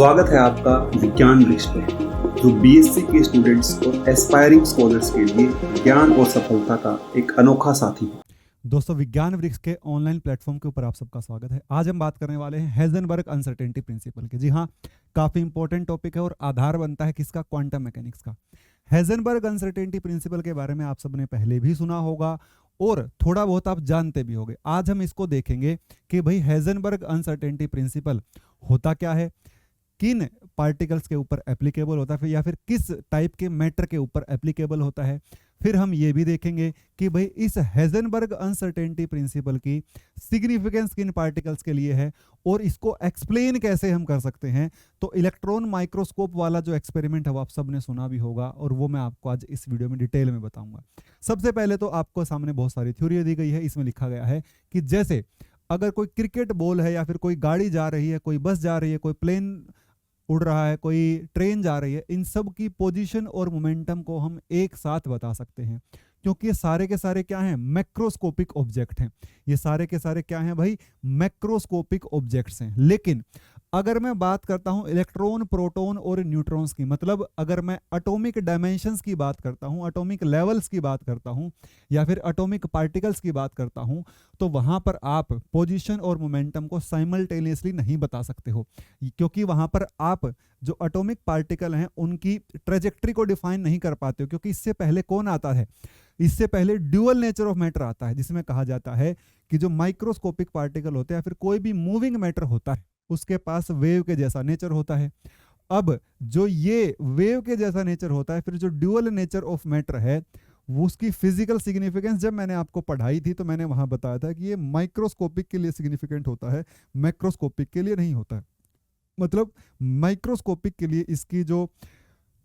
स्वागत है आपका विज्ञान वृक्ष पर, जो बीएससी के स्टूडेंट्स और एस्पायरिंग स्कॉलर्स के लिए ज्ञान और सफलता का एक अनोखा साथी है। दोस्तों, विज्ञान वृक्ष के ऑनलाइन प्लेटफॉर्म के ऊपर आप सबका स्वागत है। आज हम बात करने वाले हैं हेजनबर्ग अनसर्टेनिटी प्रिंसिपल के। जी हाँ, काफी इंपॉर्टेंट टॉपिक है और आधार बनता है किसका? क्वांटम मैकेनिक्स का। हेजनबर्ग अनसर्टेनिटी प्रिंसिपल के बारे में आप सबने पहले भी सुना होगा और थोड़ा बहुत आप जानते भी होंगे। आज हम इसको देखेंगे कि भाई हेजनबर्ग अनसर्टेनिटी प्रिंसिपल होता क्या है, किन पार्टिकल्स के ऊपर एप्लीकेबल होता है या फिर किस टाइप के मैटर के ऊपर एप्लीकेबल होता है। फिर हम ये भी देखेंगे कि भाई इस हेजनबर्ग अनसर्टेनिटी प्रिंसिपल की सिग्निफिकेंस किन पार्टिकल्स के लिए है और इसको एक्सप्लेन कैसे हम कर सकते हैं। तो इलेक्ट्रॉन माइक्रोस्कोप वाला जो एक्सपेरिमेंट है वो आप सबने सुना भी होगा और वो मैं आपको आज इस वीडियो में डिटेल में बताऊंगा। सबसे पहले तो आपको सामने बहुत सारी थ्योरी दी गई है। इसमें लिखा गया है कि जैसे अगर कोई क्रिकेट बॉल है या फिर कोई गाड़ी जा रही है, कोई बस जा रही है, कोई प्लेन उड़ रहा है, कोई ट्रेन जा रही है, इन सब की पोजीशन और मोमेंटम को हम एक साथ बता सकते हैं, क्योंकि ये सारे के सारे क्या हैं? मैक्रोस्कोपिक ऑब्जेक्ट हैं। ये सारे के सारे क्या हैं भाई? मैक्रोस्कोपिक ऑब्जेक्ट्स हैं। लेकिन अगर मैं बात करता हूं इलेक्ट्रॉन, प्रोटॉन और न्यूट्रॉन्स की, मतलब अगर मैं एटॉमिक डायमेंशंस की बात करता हूं, एटॉमिक लेवल्स की बात करता हूं या फिर एटॉमिक पार्टिकल्स की बात करता हूं, तो वहां पर आप पोजीशन और मोमेंटम को साइमल्टेनियसली नहीं बता सकते हो, क्योंकि वहां पर आप जो एटॉमिक पार्टिकल हैं उनकी ट्रेजेक्ट्री को डिफाइन नहीं कर पाते हो। क्योंकि इससे पहले कौन आता है? इससे पहले ड्यूअल नेचर ऑफ मैटर आता है, जिसमें कहा जाता है कि जो माइक्रोस्कोपिक पार्टिकल होते हैं या फिर कोई भी मूविंग मैटर होता है उसके पास वेव के जैसा नेचर होता है। अब जो ये वेव के जैसा नेचर होता है, फिर जो ड्यूअल नेचर ऑफ मैटर है वो उसकी फिजिकल सिग्निफिकेंस जब मैंने आपको पढ़ाई थी तो मैंने वहां बताया था कि ये माइक्रोस्कोपिक के लिए सिग्निफिकेंट होता है, मैक्रोस्कोपिक के लिए नहीं होता है। मतलब माइक्रोस्कोपिक के लिए इसकी जो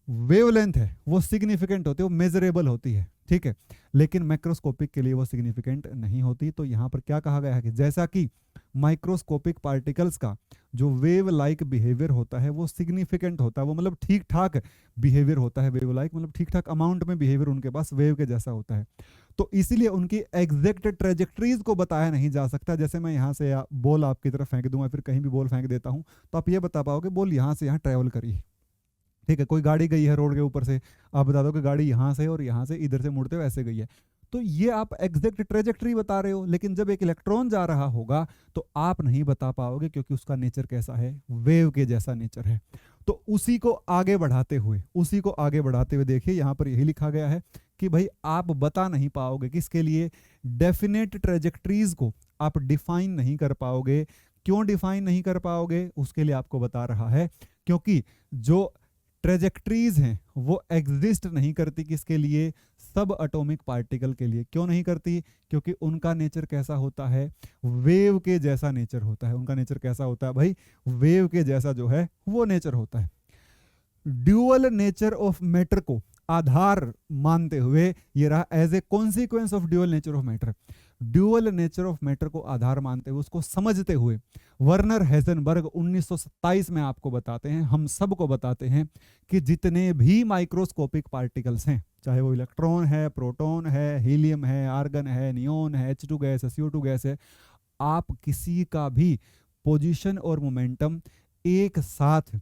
वेवलेंथ है वो सिग्निफिकेंट होती है, वो मेजरेबल होती है, ठीक है, लेकिन मैक्रोस्कोपिक के लिए वो सिग्निफिकेंट नहीं होती। तो यहाँ पर क्या कहा गया है कि जैसा कि माइक्रोस्कोपिक पार्टिकल्स का जो वेव लाइक बिहेवियर होता है वो सिग्निफिकेंट होता है, वो मतलब ठीक ठाक बिहेवियर होता है, वेव लाइक मतलब ठीक ठाक अमाउंट में बिहेवियर उनके पास वेव के जैसा होता है। तो इसीलिए उनकी एग्जैक्ट ट्रेजेक्ट्रीज को बताया नहीं जा सकता। जैसे मैं यहाँ से बॉल आपकी तरफ फेंक दूंगा, फिर कहीं भी बॉल फेंक देता हूँ तो आप ये बता पाओगे बॉल यहाँ से यहाँ ट्रेवल करी है, ठीक है। कोई गाड़ी गई है रोड के ऊपर से, आप बता दो कि गाड़ी यहाँ से और यहाँ से इधर से मुड़ते हुए ऐसे गई है, तो ये आप एग्जैक्ट ट्रेजेक्ट्री बता रहे हो। लेकिन जब एक इलेक्ट्रॉन जा रहा होगा तो आप नहीं बता पाओगे, क्योंकि उसका नेचर कैसा है? वेव के जैसा नेचर है। तो उसी को आगे बढ़ाते हुए देखिए यहाँ पर यही लिखा गया है कि भाई आप बता नहीं पाओगे किसके लिए? डेफिनेट ट्रेजेक्ट्रीज को आप डिफाइन नहीं कर पाओगे। क्यों डिफाइन नहीं कर पाओगे? उसके लिए आपको बता रहा है क्योंकि जो ट्रेजेक्ट्रीज हैं वो एग्जिस्ट नहीं करती किसके लिए? सब एटॉमिक पार्टिकल के लिए। क्यों नहीं करती? क्योंकि उनका नेचर कैसा होता है? वेव के जैसा नेचर होता है। उनका नेचर कैसा होता है भाई? वेव के जैसा जो है वो नेचर होता है। ड्यूअल नेचर ऑफ मैटर को आधार मानते हुए ये रहा as a consequence of dual nature of matter. Dual nature of matter को आधार मानते हुए, उसको समझते हुए वर्नर हेजनबर्ग 1927 में आपको बताते हैं, हम सबको बताते हैं कि जितने भी माइक्रोस्कोपिक पार्टिकल्स हैं, चाहे वो इलेक्ट्रॉन है, प्रोटॉन है, हीलियम है, आर्गन है, नियोन है, H2 गैस है, CO2 गैस है, आप किसी का भी पोजीशन और मोमेंटम एक साथ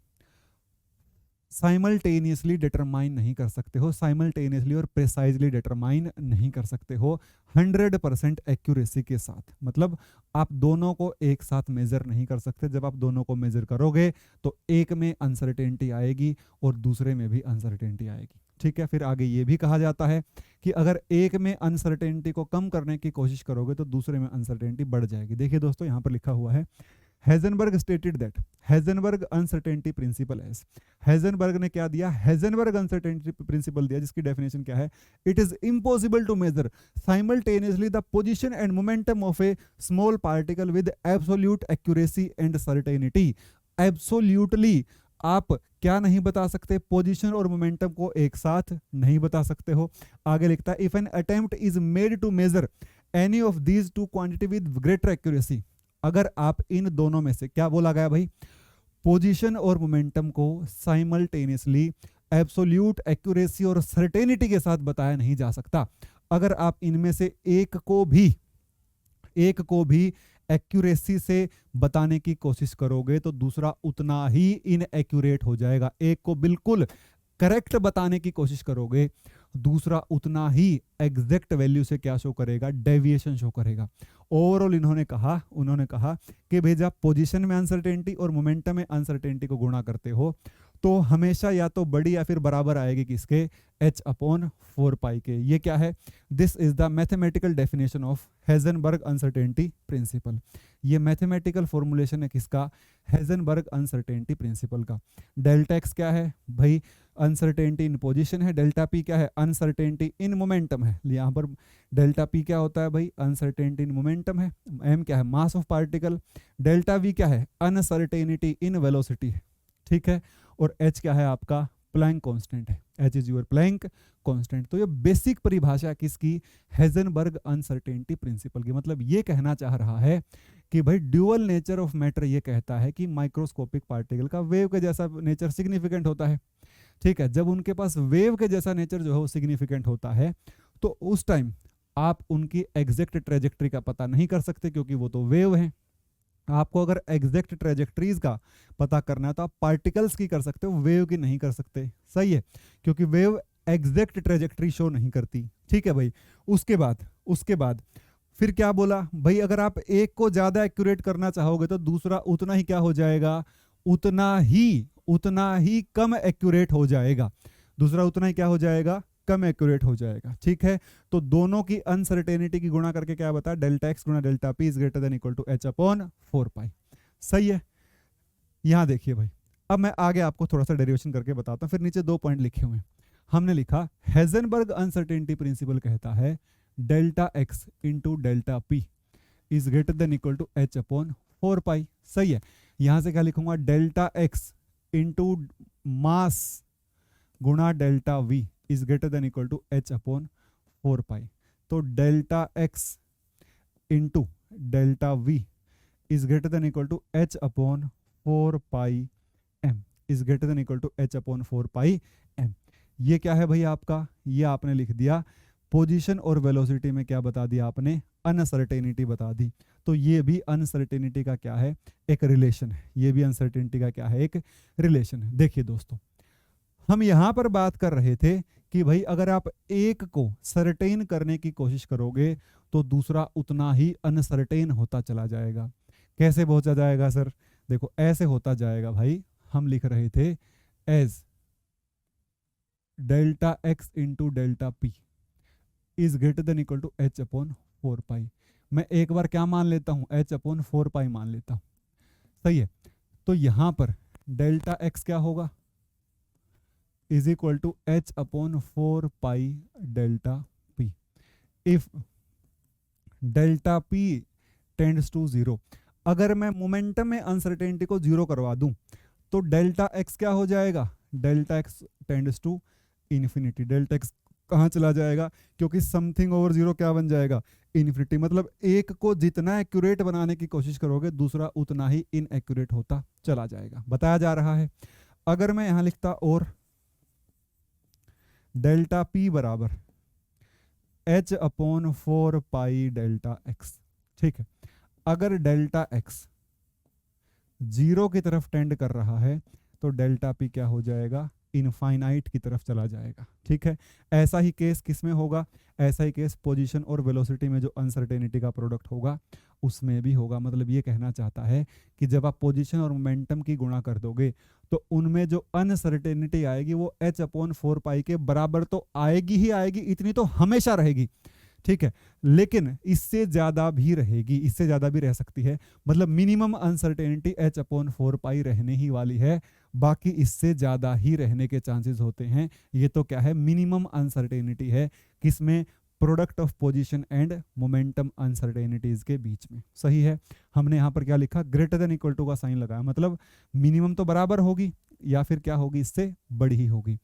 साइमल्टेनियसली डिटरमाइन नहीं कर सकते हो, साइमल्टेनियसली और प्रिसाइजली डिटरमाइन नहीं कर सकते हो 100% एक्यूरेसी के साथ। मतलब आप दोनों को एक साथ मेजर नहीं कर सकते। जब आप दोनों को मेजर करोगे तो एक में अनसर्टेनिटी आएगी और दूसरे में भी अनसर्टेनिटी आएगी, ठीक है। फिर आगे ये भी कहा जाता है कि अगर एक में अनसर्टेनिटी को कम करने की कोशिश करोगे तो दूसरे में अनसर्टेनिटी बढ़ जाएगी। देखिए दोस्तों, यहाँ पर लिखा हुआ है Heisenberg stated that Heisenberg uncertainty principle as. Heisenberg ने क्या दिया? हेजनबर्ग अनसर्टेनिटी प्रिंसिपल दिया, जिसकी डेफिनेशन क्या है? It is impossible to measure simultaneously the position and momentum of a small particle with absolute accuracy and certainty. Absolutely आप क्या नहीं बता सकते? पोजीशन और मोमेंटम को एक साथ नहीं बता सकते हो। आगे लिखता है if an attempt is made to measure any of these two quantity with greater accuracy. अगर आप इन दोनों में से, क्या बोला गया भाई? पोजीशन और मोमेंटम को साइमल्टेनियसली एब्सोल्यूट एक्यूरेसी और सर्टेनिटी के साथ बताया नहीं जा सकता। अगर आप इनमें से एक को भी एक्यूरेसी से बताने की कोशिश करोगे तो दूसरा उतना ही इनएक्यूरेट हो जाएगा। एक को बिल्कुल करेक्ट बताने की कोशिश करोगे, दूसरा उतना ही एग्जैक्ट वैल्यू से क्या शो करेगा, डेविएशन शो करेगा। ओवरऑल उन्होंने कहा कि भाई जब पोजीशन में अनसर्टेनिटी और मोमेंटम में अनसर्टेनिटी को गुणा करते हो तो हमेशा या तो बड़ी या फिर बराबर आएगी किसके, h/4 के। ये क्या है, this is the mathematical definition of Heisenberg uncertainty principal. ये मैथमेटिकल फॉर्मूलेशन है किसका, हेजनबर्ग अनसर्टेनिटी प्रिंसिपल का। डेल्टा एक्स क्या है भाई, अनसर्टेनिटी इन पोजीशन है। डेल्टा पी क्या है, अनसर्टेनिटी इन मोमेंटम है। यहाँ पर डेल्टा पी क्या होता है भाई, अनसर्टेनिटी इन मोमेंटम है। एम क्या है, mass of particle. Delta we क्या है, अनसर्टेनिटी इन वेलोसिटी है, ठीक है। और एच क्या है आपका, प्लैंक कांस्टेंट है, H is your Planck constant. तो ये बेसिक परिभाषा किसकी, हेजनबर्ग अनसर्टेनिटी प्रिंसिपल की। मतलब ये कहना चाह रहा है कि भाई ड्यूअल नेचर ऑफ मैटर ये कहता है कि माइक्रोस्कोपिक पार्टिकल का वेव के जैसा नेचर सिग्निफिकेंट होता है, ठीक है। जब उनके पास वेव के जैसा नेचर जो है वो सिग्निफिकेंट होता है तो उस टाइम आप उनकी एग्जैक्ट ट्रेजेक्टरी का पता नहीं कर सकते क्योंकि वो तो वेव हैं। आपको अगर एग्जैक्ट ट्रेजेक्टरीज का पता करना है तो आप पार्टिकल्स की कर सकते हो, वेव की नहीं कर सकते, सही है, क्योंकि वेव एग्जैक्ट ट्रेजेक्टरी शो नहीं करती, ठीक है भाई। उसके बाद फिर क्या बोला भाई, अगर आप एक को ज्यादा एक्यूरेट करना चाहोगे तो दूसरा उतना ही क्या हो जाएगा, उतना ही कम एक्यूरेट हो जाएगा। दूसरा उतना ही क्या हो जाएगा, कम एक्यूरेट हो जाएगा, ठीक है। तो दोनों की अनसर्टेनिटी की गुणा करके क्या बता, डेल्टा एक्स गुणा delta P is greater than equal to h/4 सही है। यहां देखिए भाई, अब मैं आगे आपको थोड़ा सा डेरिवेशन करके बताता हूं, फिर नीचे 2 पॉइंट लिखे हुए हैं। हमने लिखा हेजनबर्ग अनसर्टेनिटी प्रिंसिपल कहता है delta x into delta P is greater than equal to h/4, सही है। यहां से क्या लिखूंगा, डेल्टा एक्स इंटू मास गुणा delta we is greater than equal to h/4। तो delta x into delta we is greater than equal to h/4 m is greater than equal to h/4 m। ये क्या है भाई आपका, ये आपने लिख दिया पोजीशन और वेलोसिटी में क्या बता दिया आपने, अनसर्टेनिटी बता दी। तो ये भी अनसर्टेनिटी का क्या है, एक रिलेशन है। ये भी अनसर्टेनिटी का क्या है, एक रिलेशन है। देखिए दोस्तों, हम यहां पर बात कर रहे थे कि भाई अगर आप एक को सर्टेन करने की कोशिश करोगे तो दूसरा उतना ही अनसर्टेन होता चला जाएगा। कैसे होता जाएगा सर, देखो ऐसे होता जाएगा भाई। हम लिख रहे थे as delta x into delta P is greater than equal to h/4। मैं एक बार क्या मान लेता हूं, h/4 मान लेता हूं, सही है। तो यहां पर डेल्टा एक्स क्या होगा, is equal to h/4 delta P. If delta P tends to 0, अगर मैं मोमेंटम में अनसर्टेनिटी को 0 करवा दूं तो डेल्टा एक्स क्या हो जाएगा, delta x tends to infinity. Delta x कहाँ चला जाएगा, क्योंकि समथिंग ओवर 0 क्या बन जाएगा, इन्फिनिटी। मतलब एक को जितना एक्यूरेट बनाने की कोशिश करोगे दूसरा उतना ही इनएक्यूरेट होता चला जाएगा, बताया जा रहा है। अगर मैं यहां लिखता और डेल्टा पी बराबर h/4 डेल्टा एक्स, ठीक है। अगर डेल्टा एक्स 0 की तरफ टेंड कर रहा है तो डेल्टा पी क्या हो जाएगा, इनफाइनाइट की तरफ चला जाएगा, ठीक है। ऐसा ही केस किस में होगा, ऐसा ही केस पोजीशन और वेलोसिटी में जो अनसर्टेनिटी का प्रोडक्ट होगा उसमें भी होगा। मतलब ये कहना चाहता है कि जब आप पोजीशन और मोमेंटम की गुणा कर दोगे तो उनमें जो अनसर्टेनिटी आएगी वो h/4 के बराबर तो आएगी ही आएगी, इतनी तो हमेशा रहेगी, ठीक है। लेकिन इससे ज्यादा भी रहेगी, इससे ज्यादा भी रह सकती है। मतलब मिनिमम अनसर्टेनिटी h/4 रहने ही वाली है, बाकी इससे ज्यादा ही रहने के चांसेस होते हैं। ये तो क्या है, मिनिमम अनसर्टेनिटी है, किसमें, product of position and momentum uncertainties के बीच में, सही है। हमने यहाँ पर क्या लिखा, ग्रेटर देन इक्वल टू का साइन लगाया, मतलब मिनिमम तो बराबर होगी या फिर क्या होगी, इससे बड़ी ही होगी।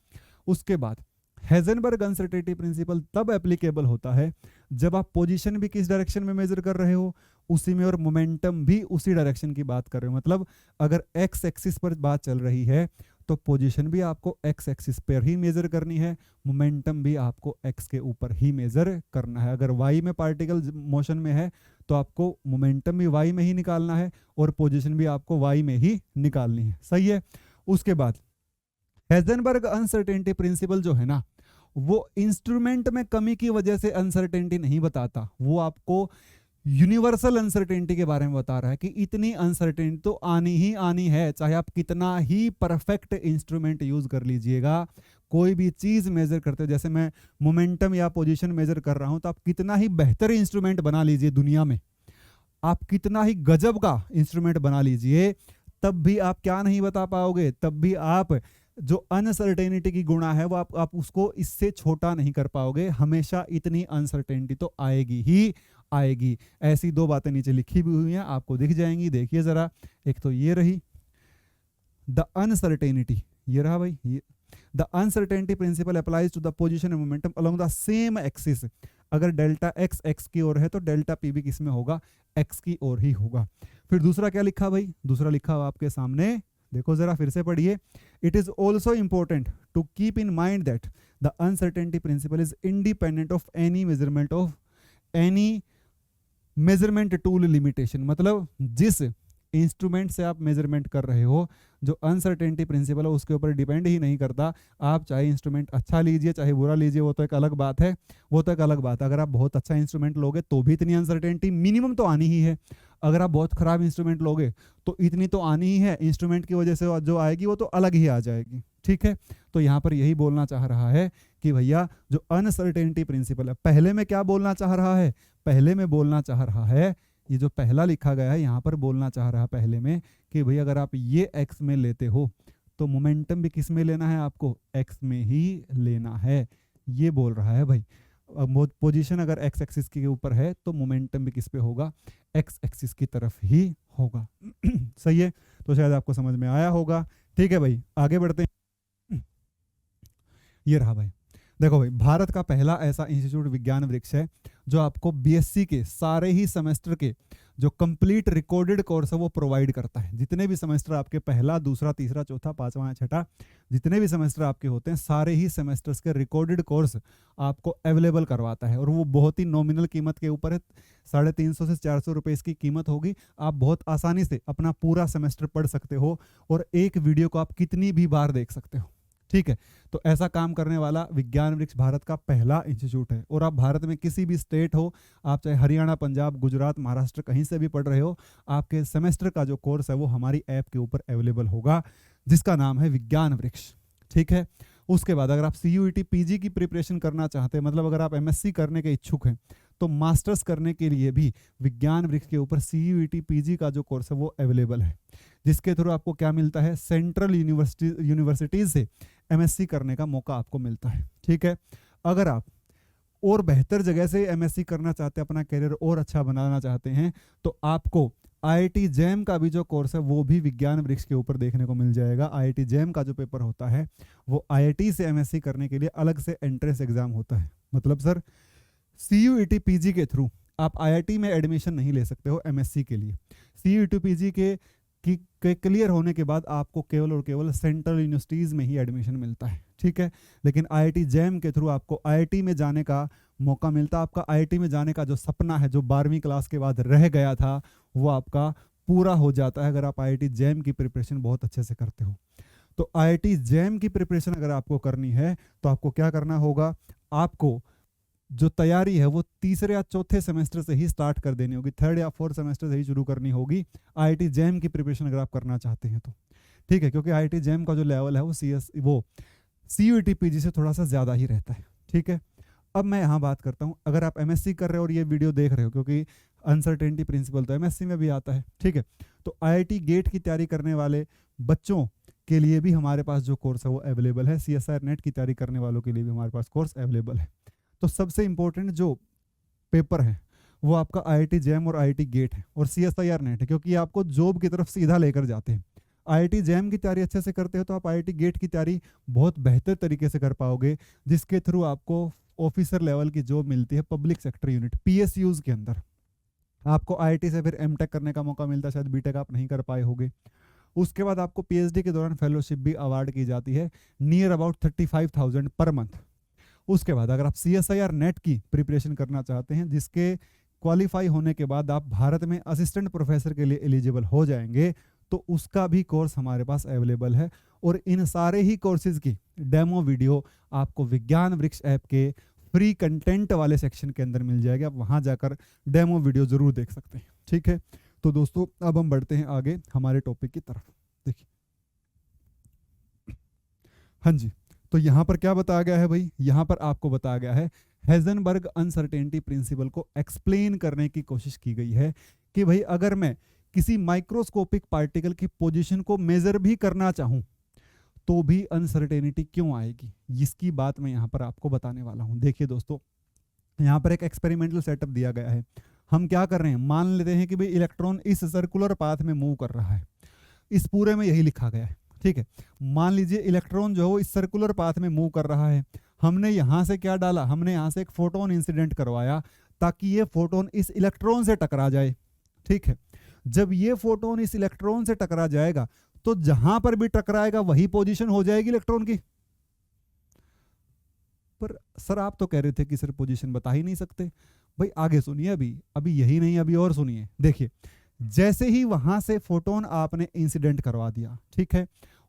उसके बाद हेजनबर्ग अनसर्टेनिटी प्रिंसिपल तब एप्लीकेबल होता है जब आप पोजीशन भी किस डायरेक्शन में मेजर कर रहे हो उसी में और मोमेंटम भी उसी डायरेक्शन की बात कर रहे हो। मतलब अगर एक्स एक्सिस पर बात चल रही है तो पोजीशन भी आपको एक्स एक्सिस पर ही मेजर करनी है, मोमेंटम भी आपको एक्स के ऊपर ही मेजर करना है। अगर वाई में पार्टिकल मोशन में है तो आपको मोमेंटम भी वाई में ही निकालना है और पोजीशन भी आपको वाई में ही निकालनी है। सही है। उसके बाद हेजनबर्ग अनसर्टेनिटी प्रिंसिपल जो है ना, वो इंस्ट्रूमेंट में कमी की वजह से अनसर्टेनिटी नहीं बताता, वो आपको यूनिवर्सल अनसर्टेनिटी के बारे में बता रहा है कि इतनी अनसर्टेनिटी तो आनी ही आनी है, चाहे आप कितना ही परफेक्ट इंस्ट्रूमेंट यूज कर लीजिएगा। कोई भी चीज मेजर करते हो, जैसे मैं मोमेंटम या पोजीशन मेजर कर रहा हूं, तो आप कितना ही बेहतर इंस्ट्रूमेंट बना लीजिए दुनिया में, आप कितना ही गजब का इंस्ट्रूमेंट बना लीजिए, तब भी आप क्या नहीं बता पाओगे, तब भी आप जो अनसर्टेनिटी की गुणा है वो आप उसको इससे छोटा नहीं कर पाओगे। हमेशा इतनी अनसर्टेनिटी तो आएगी ही आएगी। ऐसी दो बातें नीचे लिखी भी हुई हैं, आपको दिख जाएंगी, देखिए जरा। एक तो ये रही द अनसर्टेनिटी, ये रहा भाई, ये the uncertainty principle applies to the position and momentum along the same axis. अगर डेल्टा एक्स एक्स की ओर है तो डेल्टा पी भी किस में होगा, एक्स की ओर ही होगा। फिर दूसरा क्या लिखा भाई, दूसरा लिखा हुआ आपके सामने, देखो जरा फिर से पढ़िए। It is also important to keep in mind that the uncertainty principle is independent of any measurement tool limitation. मतलब जिस इंस्ट्रूमेंट से आप मेजरमेंट कर रहे हो, जो अनसर्टेनिटी प्रिंसिपल है उसके ऊपर डिपेंड ही नहीं करता। आप चाहे इंस्ट्रूमेंट अच्छा लीजिए चाहे बुरा लीजिए, वो तो एक अलग बात है, वो तो एक अलग बात है। अगर आप बहुत अच्छा इंस्ट्रूमेंट लोगे तो भी इतनी अनसर्टेनिटी मिनिमम तो आनी ही है। अगर आप बहुत खराब इंस्ट्रूमेंट लोगे तो इतनी तो आनी ही है, इंस्ट्रूमेंट की वजह से जो आएगी वो तो अलग ही आ जाएगी। ठीक है, तो यहाँ पर यही बोलना चाह रहा है कि भैया जो अनसर्टेनिटी प्रिंसिपल है, पहले में क्या बोलना चाह रहा है, पहले में बोलना चाह रहा है, ये जो पहला लिखा गया है यहाँ पर बोलना चाह रहा है पहले में कि भैया अगर आप ये एक्स में लेते हो तो मोमेंटम भी किस में लेना है, आपको एक्स में ही लेना है, ये बोल रहा है भाई। पोजीशन अगर एक्स एक्सिस के ऊपर है तो मोमेंटम भी किस पे होगा, एक्स एक्सिस की तरफ ही होगा। सही है, तो शायद आपको समझ में आया होगा। ठीक है भाई, आगे बढ़ते हैं। ये रहा भाई, देखो भाई, भारत का पहला ऐसा इंस्टीट्यूट विज्ञान वृक्ष है जो आपको बीएससी के सारे ही सेमेस्टर के जो कंप्लीट रिकॉर्डेड कोर्स है वो प्रोवाइड करता है। जितने भी सेमेस्टर आपके पहला, दूसरा, तीसरा, चौथा, पांचवा, छठा, जितने भी सेमेस्टर आपके होते हैं, सारे ही सेमेस्टर्स के रिकॉर्डेड कोर्स आपको अवेलेबल करवाता है। और वो बहुत ही नॉमिनल कीमत के ऊपर है, 350 से 400 रुपये इसकी कीमत होगी। आप बहुत आसानी से अपना पूरा सेमेस्टर पढ़ सकते हो और एक वीडियो को आप कितनी भी बार देख सकते हो। ठीक है, तो ऐसा काम करने वाला विज्ञान वृक्ष भारत का पहला इंस्टीट्यूट है। और आप भारत में किसी भी स्टेट हो, आप चाहे हरियाणा, पंजाब, गुजरात, महाराष्ट्र कहीं से भी पढ़ रहे हो, आपके सेमेस्टर का जो कोर्स है वो हमारी ऐप के ऊपर अवेलेबल होगा, जिसका नाम है विज्ञान वृक्ष। ठीक है, उसके बाद अगर आप CUET PG की प्रिपरेशन करना चाहते हैं, मतलब अगर आप MSc करने के इच्छुक हैं, तो मास्टर्स करने के लिए भी विज्ञान वृक्ष के ऊपर CUET PG का जो कोर्स है वो अवेलेबल है, जिसके थ्रू आपको क्या मिलता है, सेंट्रल यूनिवर्सिटीज से MSc करने का मौका आपको मिलता है। ठीक है, अगर आप और बेहतर जगह से MSc करना चाहते हैं, अपना करियर और अच्छा बनाना चाहते हैं, तो आपको IIT JAM का भी जो कोर्स है वो भी विज्ञान वृक्ष के ऊपर देखने को मिल जाएगा। IIT JAM का जो पेपर होता है वो IIT से MSc करने के लिए अलग से एंट्रेंस एग्जाम होता है। मतलब सर CUET PG के थ्रू आप IIT में एडमिशन नहीं ले सकते हो MSc के लिए। CUET PG के क्लियर होने के बाद आपको केवल और केवल सेंट्रल यूनिवर्सिटीज़ में ही एडमिशन मिलता है। ठीक है, लेकिन IIT JAM के थ्रू आपको IIT में जाने का मौका मिलता है। आपका IIT में जाने का जो सपना है, जो 12वीं क्लास के बाद रह गया था, वो आपका पूरा हो जाता है अगर आप IIT JAM की प्रिपरेशन बहुत अच्छे से करते हो। तो IIT JAM की प्रिपरेशन अगर आपको करनी है तो आपको क्या करना होगा, आपको जो तैयारी है वो तीसरे या चौथे सेमेस्टर से ही स्टार्ट कर देनी होगी, 3rd या 4th सेमेस्टर से ही शुरू करनी होगी IIT JAM की प्रिपरेशन अगर आप करना चाहते हैं तो। ठीक है, क्योंकि IIT JAM का जो लेवल है वो CUET PG से थोड़ा सा ज़्यादा ही रहता है। ठीक है, अब मैं यहाँ बात करता हूँ, अगर आप MSc कर रहे हो और ये वीडियो देख रहे हो, क्योंकि अनसर्टेनिटी प्रिंसिपल तो MSc में भी आता है। ठीक है, तो IIT गेट की तैयारी करने वाले बच्चों के लिए भी हमारे पास जो कोर्स है वो अवेलेबल है। CSIR नेट की तैयारी करने वालों के लिए भी हमारे पास कोर्स अवेलेबल है। तो सबसे इंपॉर्टेंट जो पेपर है वो आपका IIT JAM और IIT गेट है और CSIR नेट है, क्योंकि आपको जॉब की तरफ सीधा लेकर जाते हैं। IIT JAM की तैयारी अच्छे से करते हो तो आप IIT गेट की तैयारी बहुत बेहतर तरीके से कर पाओगे, जिसके थ्रू आपको ऑफिसर लेवल की जॉब मिलती है पब्लिक सेक्टर यूनिट PSUs के अंदर। आपको IIT से फिर MTech करने का मौका मिलता है, शायद BTech आप नहीं कर पाए होगे। उसके बाद आपको PhD के दौरान फेलोशिप भी अवार्ड की जाती है, नियर अबाउट 35,000 पर मंथ। उसके बाद अगर आप CSIR नेट की प्रिपरेशन करना चाहते हैं, जिसके क्वालिफाई होने के बाद आप भारत में असिस्टेंट प्रोफेसर के लिए एलिजिबल हो जाएंगे, तो उसका भी कोर्स हमारे पास अवेलेबल है। और इन सारे ही कोर्सेज की डेमो वीडियो आपको विज्ञान वृक्ष ऐप के फ्री कंटेंट वाले सेक्शन के अंदर मिल जाएगा, आप वहां जाकर डेमो वीडियो जरूर देख सकते हैं। ठीक है, तो दोस्तों अब हम बढ़ते हैं आगे हमारे टॉपिक की तरफ। देखिए, हाँ जी, तो यहाँ पर क्या बताया गया है भाई, यहाँ पर आपको बताया गया है हेजनबर्ग अनसर्टेनिटी प्रिंसिपल को एक्सप्लेन करने की कोशिश की गई है कि भाई अगर मैं किसी माइक्रोस्कोपिक पार्टिकल की पोजीशन को मेजर भी करना चाहूं तो भी अनसर्टेनिटी क्यों आएगी, इसकी बात मैं यहाँ पर आपको बताने वाला हूँ। देखिए दोस्तों, यहाँ पर एक एक्सपेरिमेंटल सेटअप दिया गया है। हम क्या कर रहे हैं, मान लेते हैं कि भाई इलेक्ट्रॉन इस सर्कुलर पाथ में मूव कर रहा है, इस पूरे में यही लिखा गया है। ठीक है, मान लीजिए इलेक्ट्रॉन जो है वो इस सर्कुलर पाथ में मूव कर रहा है, हमने यहाँ से क्या डाला, हमने यहाँ से एक फोटोन इंसिडेंट करवाया ताकि ये फोटोन इस इलेक्ट्रॉन से टकरा जाए। ठीक है, जब ये फोटोन इस इलेक्ट्रॉन से टकरा जाएगा तो जहां पर भी टकराएगा वही पोजीशन हो जाएगी इलेक्ट्रॉन की। पर सर आप तो कह रहे थे कि सर पोजीशन बता ही नहीं सकते। भाई आगे सुनिए, अभी यही नहीं, अभी और सुनिए। देखिए, जैसे ही वहां से फोटोन आपने इंसिडेंट करवा दिया, ठीक है,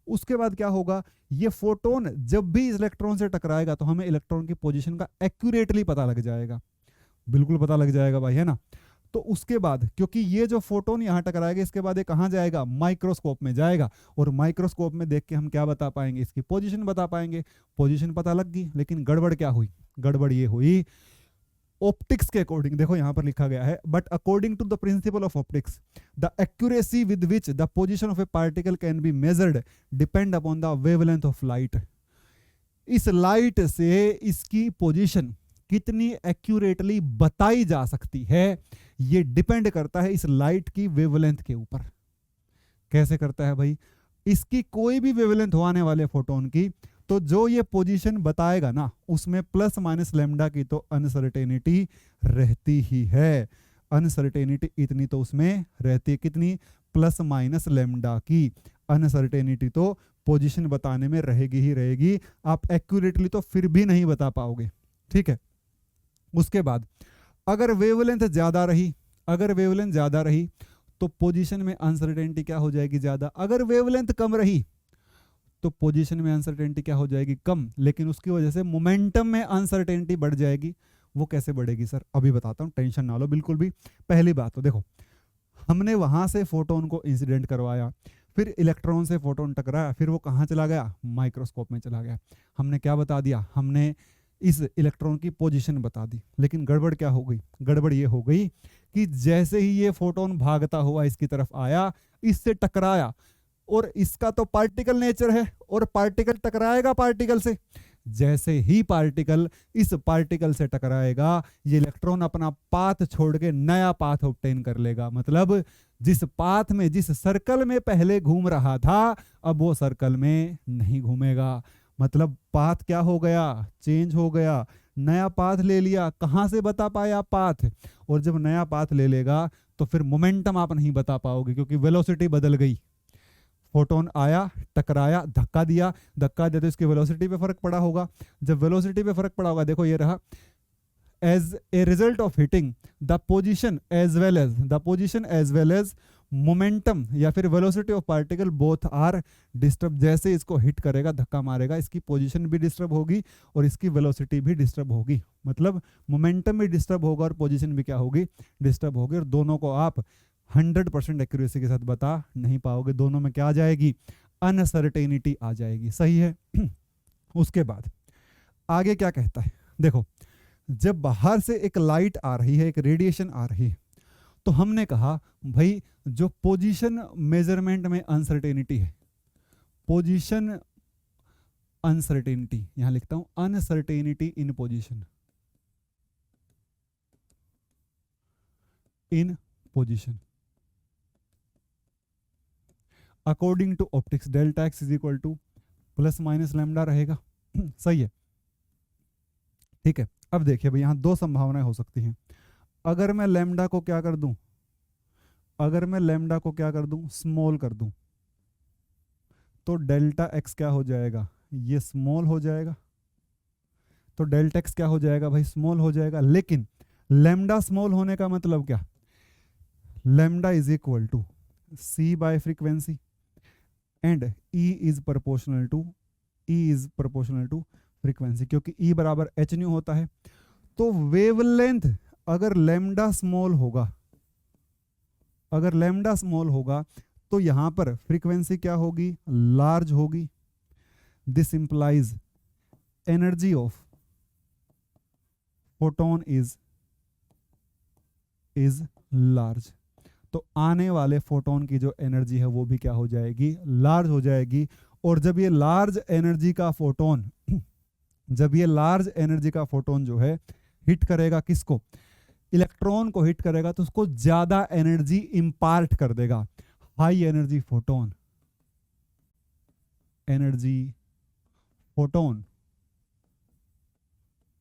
उसके बाद क्या होगा, ये फोटोन जब भी इलेक्ट्रॉन से टकराएगा तो हमें इलेक्ट्रॉन की पोजीशन का एक्यूरेटली पता लग जाएगा, बिल्कुल पता लग जाएगा भाई, है ना। तो उसके बाद क्योंकि ये जो फोटोन यहाँ टकराएगा, इसके बाद ये कहाँ जाएगा, माइक्रोस्कोप में जाएगा, और माइक्रोस्कोप में देख के हम क्या बता पाएंगे, इसकी पोजीशन बता पाएंगे। पोजीशन पता लग गई, लेकिन गड़बड़ क्या हुई, गड़बड़ ये हुई ऑप्टिक्स के अकॉर्डिंग। देखो यहाँ पर लिखा गया है, but according to the principle of optics the accuracy with which the position of a particle can be measured depend upon the wavelength of light. इस लाइट से इसकी पोजीशन कितनी एक्यूरेटली बताई जा सकती है, ये डिपेंड करता है इस लाइट की वेवलेंथ के ऊपर। कैसे करता है भाई, इसकी कोई भी वेवलेंथ हो आने वाले फोटोन की, तो जो ये पोजीशन बताएगा ना, उसमें प्लस माइनस लैम्डा की तो अनसर्टेनिटी रहती ही है। अनसर्टेनिटी इतनी तो उसमें रहती है, कितनी, प्लस माइनस लैम्डा की अनसर्टेनिटी तो पोजीशन बताने में रहेगी ही रहेगी। आप एक्यूरेटली तो फिर भी नहीं बता पाओगे। ठीक है, उसके बाद अगर वेवलेंथ ज्यादा रही, अगर वेवलेंथ ज्यादा रही तो पोजीशन में अनसर्टेनिटी क्या हो जाएगी, ज्यादा। अगर वेवलेंथ कम रही तो पोजीशन में अनसर्टेनिटी क्या हो जाएगी, कम, लेकिन उसकी वजह से मोमेंटम में अनसर्टेनिटी बढ़ जाएगी। वो कैसे बढ़ेगी सर, अभी बताता हूं, टेंशन ना लो बिल्कुल भी। पहली बात तो देखो, हमने वहां से फोटोन को इंसिडेंट करवाया, फिर इलेक्ट्रॉन से फोटोन टकराया, फिर वो कहाँ चला गया, माइक्रोस्कोप में चला गया। हमने क्या बता दिया, हमने इस इलेक्ट्रॉन की पोजीशन बता दी, लेकिन गड़बड़ क्या हो गई, गड़बड़ ये हो गई कि जैसे ही ये फोटोन भागता हुआ इसकी तरफ आया, इससे टकराया, और इसका तो पार्टिकल नेचर है, और पार्टिकल टकराएगा पार्टिकल से। जैसे ही पार्टिकल इस पार्टिकल से टकराएगा, ये इलेक्ट्रॉन अपना पाथ छोड़ के नया पाथ ऑब्टेन कर लेगा। मतलब जिस पाथ में, जिस सर्कल में पहले घूम रहा था, अब वो सर्कल में नहीं घूमेगा। मतलब पाथ क्या हो गया, चेंज हो गया, नया पाथ ले लिया। कहां से बता पाया, पाथ। और जब नया पाथ ले लेगा तो फिर मोमेंटम आप नहीं बता पाओगे, क्योंकि वेलोसिटी बदल गई। फोटोन आया, टकराया, धक्का दिया, धक्का देते इसकी वेलोसिटी पे फर्क पड़ा होगा। जब वेलोसिटी पे फर्क पड़ा होगा, देखो ये रहा, as a result of hitting the position as well as momentum या फिर velocity of particle both are disturb. जैसे इसको हिट करेगा, धक्का मारेगा, इसकी पोजीशन भी डिस्टर्ब होगी और इसकी वेलोसिटी भी डिस्टर्ब होगी। मतलब मोमेंटम भी डिस्टर्ब होगा और पोजीशन भी क्या होगी, डिस्टर्ब होगी। और दोनों को आप 100% एक्यूरेसी के साथ बता नहीं पाओगे, दोनों में क्या आ जाएगी, अनसर्टेनिटी आ जाएगी। सही है। उसके बाद आगे क्या कहता है, देखो, जब बाहर से एक लाइट आ रही है, एक रेडिएशन आ रही है, तो हमने कहा भाई जो पोजीशन मेजरमेंट में अनसर्टेनिटी है, पोजीशन अनसर्टेनिटी, यहां लिखता हूं uncertainty in position, in position according to optics delta x is equal to plus minus lambda रहेगा। सही है, ठीक है। अब देखिए भाई, यहां दो संभावनाएं हो सकती हैं। अगर मैं लैम्डा को क्या कर दूं, अगर मैं लैम्डा को क्या कर दूं, स्मॉल कर दूं, तो डेल्टा एक्स क्या हो जाएगा, ये स्मॉल हो जाएगा। तो डेल्टा एक्स क्या हो जाएगा भाई, स्मॉल हो जाएगा। लेकिन लैम्डा स्मॉल होने का मतलब क्या, lambda is equal to c by frequency and E is proportional to frequency, क्योंकि ई बराबर एच न्यू होता है। तो वेवलेंथ अगर लैम्डा स्मॉल होगा, तो यहां पर फ्रीक्वेंसी क्या होगी, लार्ज होगी। This implies energy of photon is large. तो आने वाले फोटोन की जो एनर्जी है वो भी क्या हो जाएगी, लार्ज हो जाएगी। और जब ये लार्ज एनर्जी का फोटोन जो है हिट करेगा किसको, इलेक्ट्रॉन को हिट करेगा, तो उसको ज्यादा एनर्जी इंपार्ट कर देगा। हाई एनर्जी फोटोन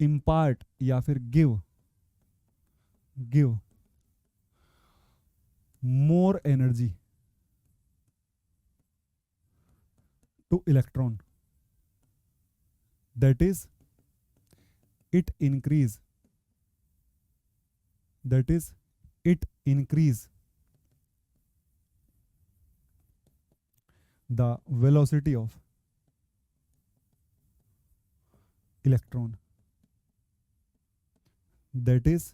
इंपार्ट या फिर give more energy to electron, that is it increase the velocity of electron, that is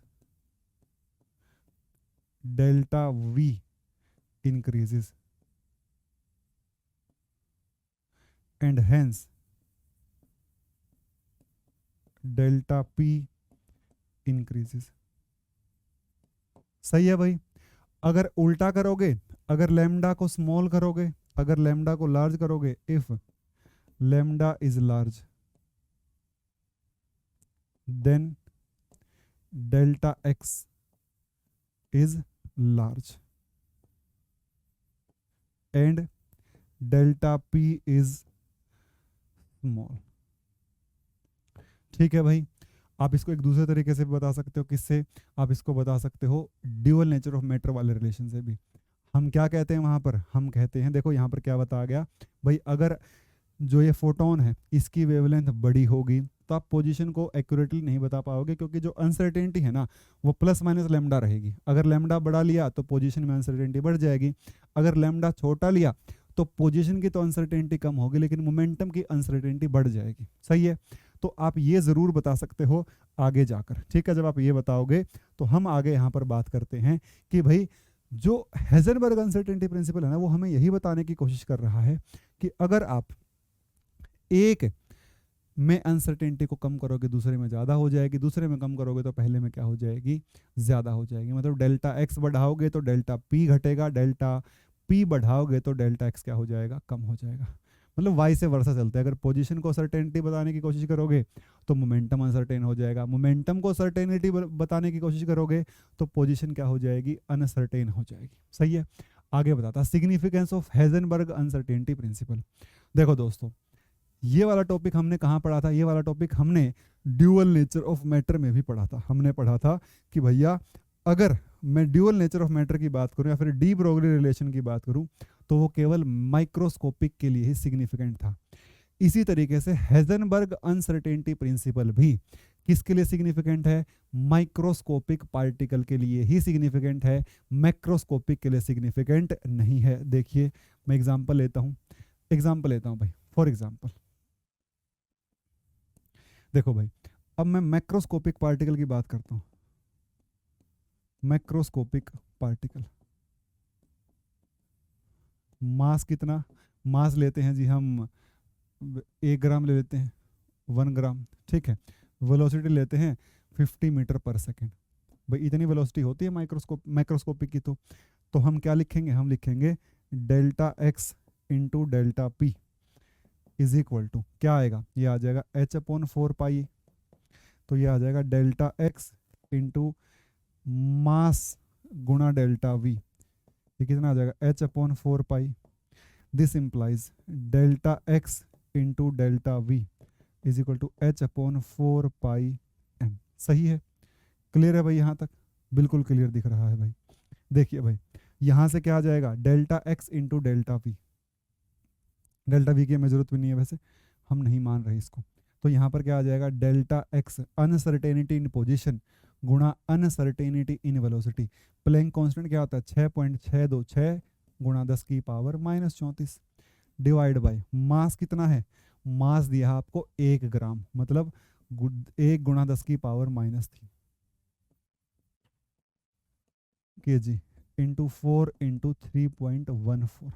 delta V increases, and hence delta P increases। सही है भाई। अगर उल्टा करोगे, अगर लैम्डा को स्मॉल करोगे, अगर लैम्डा को लार्ज करोगे, if lambda is large then delta x is large and delta P is small। ठीक है भाई। आप इसको एक दूसरे तरीके से भी बता सकते हो, किससे, आप इसको बता सकते हो ड्यूअल नेचर ऑफ मैटर वाले रिलेशन से भी। हम क्या कहते हैं वहां पर, हम कहते हैं, देखो यहां पर क्या बताया गया भाई, अगर जो ये फोटोन है इसकी वेवलेंथ बड़ी होगी तो आप पोजीशन को एक्यूरेटली नहीं बता पाओगे, क्योंकि जो अनसर्टेनिटी है ना वो प्लस माइनस लैम्डा रहेगी। अगर लैम्डा बड़ा लिया तो पोजीशन में अनसर्टेनिटी बढ़ जाएगी, अगर लैम्डा छोटा लिया तो पोजीशन की तो अनसर्टेनिटी कम होगी लेकिन मोमेंटम की अनसर्टेनिटी बढ़ जाएगी। सही है। तो आप ये ज़रूर बता सकते हो आगे जाकर। ठीक है, जब आप ये बताओगे तो हम आगे यहाँ पर बात करते हैं कि भाई जो हेज़नबर्ग अनसर्टेनिटी प्रिंसिपल है ना, वो हमें यही बताने की कोशिश कर रहा है कि अगर आप एक में अनसर्टेनिटी को कम करोगे दूसरे में ज़्यादा हो जाएगी, दूसरे में कम करोगे तो पहले में क्या हो जाएगी, ज़्यादा हो जाएगी। मतलब डेल्टा एक्स बढ़ाओगे तो डेल्टा पी घटेगा, डेल्टा पी बढ़ाओगे तो डेल्टा एक्स क्या हो जाएगा, कम हो जाएगा। मतलब वाई से वर्सा चलता है। अगर पोजीशन को सर्टेनिटी बताने की कोशिश करोगे तो मोमेंटम अनसर्टेन हो जाएगा, मोमेंटम को सर्टेनिटी बताने की कोशिश करोगे तो पोजीशन क्या हो जाएगी, अनसर्टेन हो जाएगी। सही है। आगे बताता सिग्निफिकेंस ऑफ हेज़नबर्ग अनसर्टेनिटी प्रिंसिपल। देखो दोस्तों, ये वाला टॉपिक हमने कहाँ पढ़ा था, ये वाला टॉपिक हमने ड्यूअल नेचर ऑफ मैटर में भी पढ़ा था। हमने पढ़ा था कि भैया अगर मैं ड्यूअल नेचर ऑफ मैटर की बात करूं या फिर डी ब्रोगली रिलेशन की बात करूं तो वो केवल माइक्रोस्कोपिक के लिए ही सिग्निफिकेंट था। इसी तरीके से हेज़नबर्ग अनसर्टेनिटी प्रिंसिपल भी किसके लिए सिग्निफिकेंट है, माइक्रोस्कोपिक पार्टिकल के लिए ही सिग्निफिकेंट है, मैक्रोस्कोपिक के लिए सिग्निफिकेंट नहीं है। देखिए मैं एग्जांपल लेता हूं भाई। फॉर एग्जांपल देखो भाई, अब मैं मैक्रोस्कोपिक पार्टिकल की बात करता हूं। मैक्रोस्कोपिक पार्टिकल मास कितना, मास लेते हैं जी हम 1 ग्राम ले लेते हैं, 1 ग्राम। ठीक है। वेलोसिटी लेते हैं 50 मीटर पर सेकेंड। भाई इतनी वेलोसिटी होती है मैक्रोस्कोपिक की। तो हम क्या लिखेंगे, हम लिखेंगे delta x into delta P is equal to क्या आएगा, ये आ जाएगा h/4 पाई। तो ये आ जाएगा डेल्टा एक्स इंटू मास गुणा डेल्टा वी, ये कितना आ जाएगा h/4 pi. This implies delta x into delta we is equal to h/4 pi m. सही है, क्लियर है भाई, यहाँ तक बिल्कुल क्लियर दिख रहा है भाई। देखिए भाई यहाँ से क्या आ जाएगा, delta x into delta we. Delta we की हमें जरूरत भी नहीं है, वैसे हम नहीं मान रहे इसको। तो यहाँ पर क्या आ जाएगा, delta x uncertainty in position गुणा uncertainty in velocity. Planck constant क्या होता है 6.626 गुणा 10 की पावर -34 डिवाइड बाय मास कितना है, मास दिया है आपको 1 ग्राम, मतलब 1 गुणा 10 की पावर -3 kg इंटू 4 इंटू 3.14।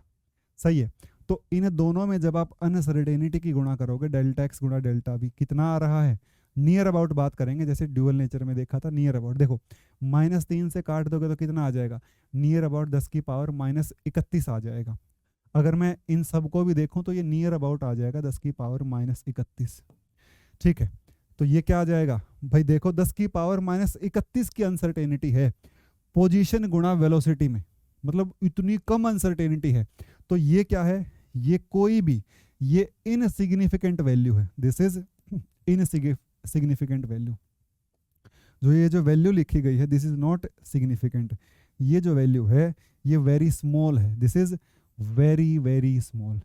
सही है। तो इन दोनों में जब आप अनसर्टेनिटी की गुणा करोगे डेल्टा एक्स गुणा डेल्टा वी कितना आ रहा है, नियर अबाउट बात करेंगे जैसे ड्यूअल नेचर में देखा था, नियर अबाउट देखो -3 से काट दोगे तो कितना आ जाएगा, नियर अबाउट 10 की पावर -31 आ जाएगा। अगर मैं इन सबको भी देखूं तो ये नियर अबाउट आ जाएगा 10 की पावर -31। ठीक है, तो ये क्या आ जाएगा भाई, देखो 10 की पावर -31 की अनसर्टेनिटी है पोजीशन गुणा वेलोसिटी में, मतलब इतनी कम अनसर्टेनिटी है। तो ये क्या है, ये कोई भी, ये इनसिग्निफिकेंट वैल्यू है, दिस इज इनसिग्निफिकेंट वैल्यू। ये जो वैल्यू लिखी गई है दिस इज नॉट सिग्निफिकेंट, ये जो वैल्यू है ये वेरी स्मॉल है, this is very very small,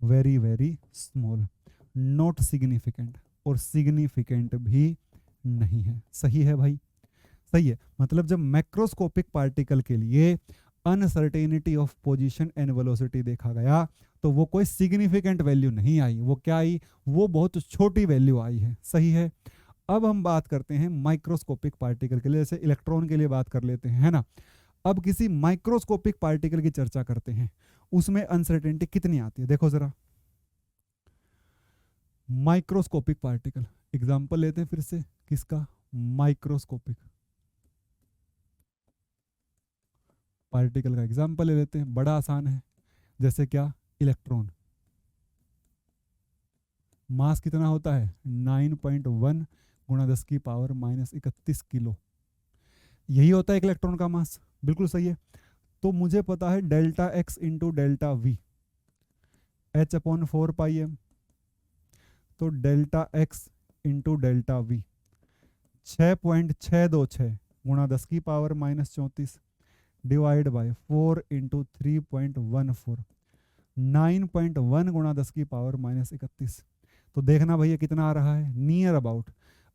very very small, not significant, और सिग्निफिकेंट भी नहीं है। सही है भाई, सही है। मतलब जब मैक्रोस्कोपिक पार्टिकल के लिए uncertainty of position and velocity देखा गया तो वो कोई सिग्निफिकेंट वैल्यू नहीं आई, वो क्या आई, वो बहुत छोटी वैल्यू आई है। सही है। अब हम बात करते हैं माइक्रोस्कोपिक पार्टिकल के लिए, जैसे इलेक्ट्रॉन के लिए बात कर लेते हैं, है ना। अब किसी माइक्रोस्कोपिक पार्टिकल की चर्चा करते हैं, उसमें अनसर्टेनिटी कितनी आती है, देखो जरा। माइक्रोस्कोपिक पार्टिकल, एग्जांपल लेते हैं फिर से, किसका, माइक्रोस्कोपिक पार्टिकल का एग्जांपल ले लेते हैं, बड़ा आसान है। जैसे क्या, इलेक्ट्रॉन, मास कितना होता है 9.1 गुणा 10 की पावर -31 किलो, यही होता है एक इलेक्ट्रॉन का मास। बिल्कुल सही है। तो मुझे पता है delta x into delta we h/4πm, तो delta x into delta we 6.626 गुणा 10 की पावर -34 डिवाइड बाय 4 इंटू 3.14, 9.1 गुणा 10 की पावर -31। तो देखना भैया कितना आ रहा है, नियर अबाउट।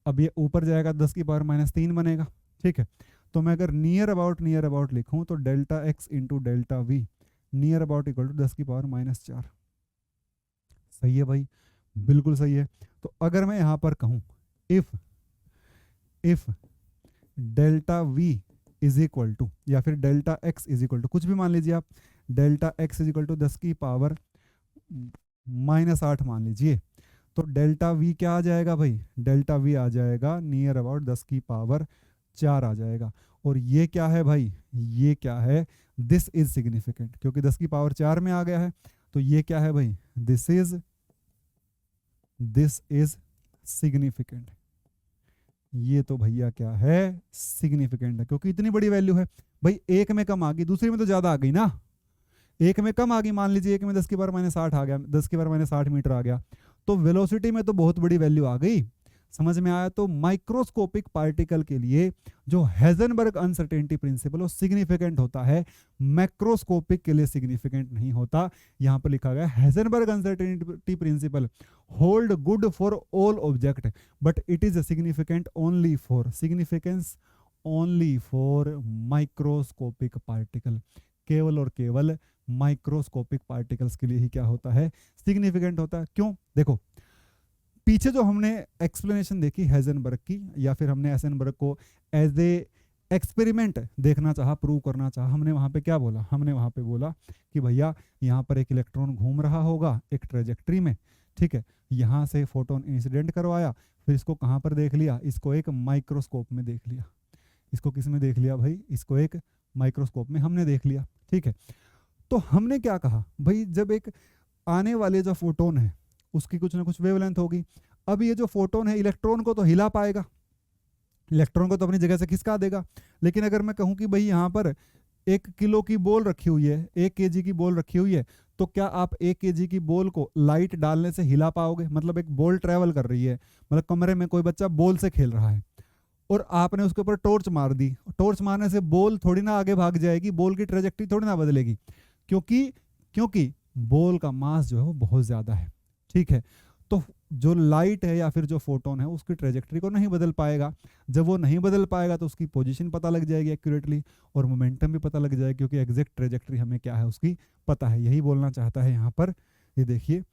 अब ये ऊपर जाएगा 10 की पावर -3 बनेगा। ठीक है, तो मैं अगर नियर अबाउट लिखूं तो delta x into delta v near about equal to 10 की पावर -4। सही है भाई, बिल्कुल सही है। तो अगर मैं यहां पर कहूं if delta we is equal to, या फिर delta x is equal to, कुछ भी मान लीजिए आप, delta x is equal to 10 की पावर -8 मान लीजिए, तो डेल्टा वी क्या आ जाएगा भाई, डेल्टा वी आ जाएगा नियर अबाउट 10 की पावर 4 आ जाएगा। और ये क्या है भाई, ये क्या है, दिस इज सिग्निफिकेंट, क्योंकि 10 की पावर 4 में आ गया है। तो ये क्या है भाई, दिस इज सिग्निफिकेंट। ये तो भैया क्या है, सिग्निफिकेंट है, क्योंकि इतनी बड़ी वैल्यू है भाई। एक में कम आ गई, दूसरी में तो ज्यादा आ गई ना। एक में कम आ गई, मान लीजिए एक में 10 की पावर -8 आ गया, 10 की पावर -8 मीटर आ गया, तो वेलोसिटी में तो बहुत बड़ी वैल्यू आ गई। समझ में आया। तो माइक्रोस्कोपिक पार्टिकल के लिए जो हेजनबर्ग अनसर्टेनिटी प्रिंसिपल वो सिग्निफिकेंट होता है, मैक्रोस्कोपिक के लिए सिग्निफिकेंट नहीं होता। यहां पर लिखा गया Heisenberg uncertainty principal hold good for all object but it is significant only for, significance only for microscopic particle. केवल और केवल माइक्रोस्कोपिक पार्टिकल्स के लिए ही क्या होता है, सिग्निफिकेंट होता है। क्यों, देखो पीछे जो हमने एक्सप्लेनेशन देखी हेजनबर्ग की, या फिर हमने हेजनबर्ग को एज ए एक्सपेरिमेंट देखना चाहा, प्रूव करना चाहा, हमने वहां पे क्या बोला, हमने वहां पे बोला कि भैया यहाँ पर एक इलेक्ट्रॉन घूम रहा होगा एक ट्रेजेक्ट्री में, ठीक है, यहाँ से फोटोन इंसिडेंट करवाया, फिर इसको कहाँ पर देख लिया, इसको एक माइक्रोस्कोप में देख लिया। इसको किस में देख लिया भाई, इसको एक माइक्रोस्कोप में हमने देख लिया। ठीक है, तो हमने क्या कहा भाई, जब एक आने वाले जो फोटोन है उसकी कुछ ना कुछ वेवलेंथ होगी। अब ये जो फोटोन है इलेक्ट्रॉन को तो हिला पाएगा, इलेक्ट्रॉन को तो अपनी जगह से खिसका देगा। लेकिन अगर मैं कहूं कि भाई यहाँ पर 1 किलो की बॉल रखी हुई है, 1 केजी की बॉल रखी हुई है, तो क्या आप 1 केजी की बॉल को लाइट डालने से हिला पाओगे? मतलब एक बॉल ट्रेवल कर रही है, मतलब कमरे में कोई बच्चा बॉल से खेल रहा है और आपने उसके ऊपर टॉर्च मार दी, टॉर्च मारने से बॉल थोड़ी ना आगे भाग जाएगी, बॉल की ट्रेजेक्टरी थोड़ी ना बदलेगी, क्योंकि बॉल का मास जो है वो बहुत ज्यादा है। ठीक है, तो जो लाइट है या फिर जो फोटोन है उसकी ट्रेजेक्टरी को नहीं बदल पाएगा। जब वो नहीं बदल पाएगा तो उसकी पोजीशन पता लग जाएगी एक्यूरेटली, और मोमेंटम भी पता लग जाएगा, क्योंकि एग्जैक्ट ट्रेजेक्टरी हमें क्या है उसकी पता है। यही बोलना चाहता है यहाँ पर। ये देखिए,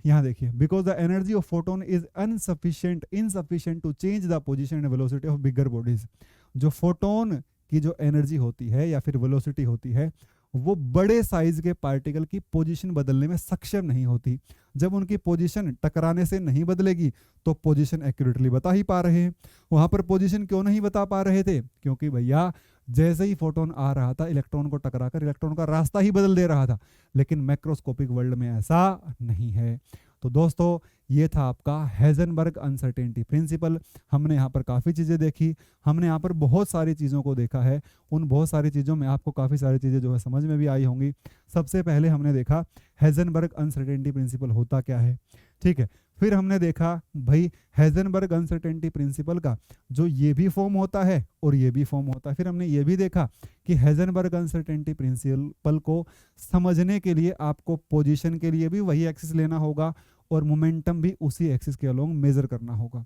यहाँ देखिए, because the energy of photon is insufficient to change the position and velocity of bigger bodies. जो फोटोन की जो एनर्जी होती है या फिर वेलोसिटी होती है, वो बड़े साइज के पार्टिकल की पोजीशन बदलने में सक्षम नहीं होती। जब उनकी पोजीशन टकराने से नहीं बदलेगी तो पोजीशन एक्यूरेटली बता ही पा रहे हैं। वहां पर पोजीशन क्यों नहीं बता पा रहे थे? क्योंकि भैया जैसे ही फोटोन आ रहा था इलेक्ट्रॉन को टकराकर इलेक्ट्रॉन का रास्ता ही बदल दे रहा था, लेकिन मैक्रोस्कोपिक वर्ल्ड में ऐसा नहीं है। तो दोस्तों, ये था आपका हेजनबर्ग अनसर्टेनिटी प्रिंसिपल। हमने यहाँ पर काफ़ी चीज़ें देखी, हमने यहाँ पर बहुत सारी चीज़ों को देखा है। उन बहुत सारी चीज़ों में आपको काफ़ी सारी चीज़ें जो है समझ में भी आई होंगी। सबसे पहले हमने देखा हेजनबर्ग अनसर्टेनिटी प्रिंसिपल होता क्या है, ठीक है। फिर हमने देखा भाई हेजनबर्ग अनसर्टेनिटी प्रिंसिपल का जो ये भी फॉर्म होता है और ये भी फॉर्म होता है। फिर हमने ये भी देखा कि हेजनबर्ग अनसर्टेनिटी प्रिंसिपल को समझने के लिए आपको पोजीशन के लिए भी वही एक्सिस लेना होगा और मोमेंटम भी उसी एक्सिस के अलोंग मेजर करना होगा।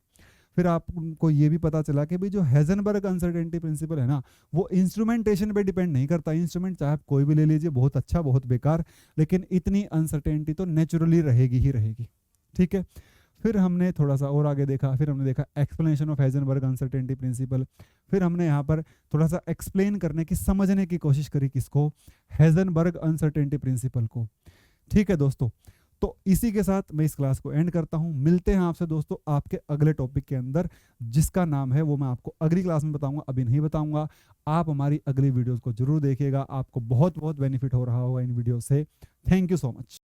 फिर आपको ये भी पता चला कि भाई जो हेजनबर्ग अनसर्टेनिटी प्रिंसिपल है ना, वो इंस्ट्रूमेंटेशन पे डिपेंड नहीं करता। इंस्ट्रूमेंट चाहे आप कोई भी ले लीजिए, बहुत अच्छा बहुत बेकार, लेकिन इतनी अनसर्टेनिटी तो नेचुरली रहेगी ही रहेगी, ठीक है। फिर हमने थोड़ा सा और आगे देखा, फिर हमने देखा explanation of Heisenberg uncertainty principal. फिर हमने यहाँ पर थोड़ा सा एक्सप्लेन करने की, समझने की कोशिश करी किसको, हेजनबर्ग अनसर्टेनिटी प्रिंसिपल को, ठीक है दोस्तों। तो इसी के साथ मैं इस क्लास को एंड करता हूं। मिलते हैं आपसे दोस्तों आपके अगले टॉपिक के अंदर, जिसका नाम है वो मैं आपको अगली क्लास में बताऊंगा, अभी नहीं बताऊंगा। आप हमारी अगली वीडियोस को जरूर देखिएगा, आपको बहुत बहुत बेनिफिट हो रहा होगा इन वीडियो से। Thank you so much.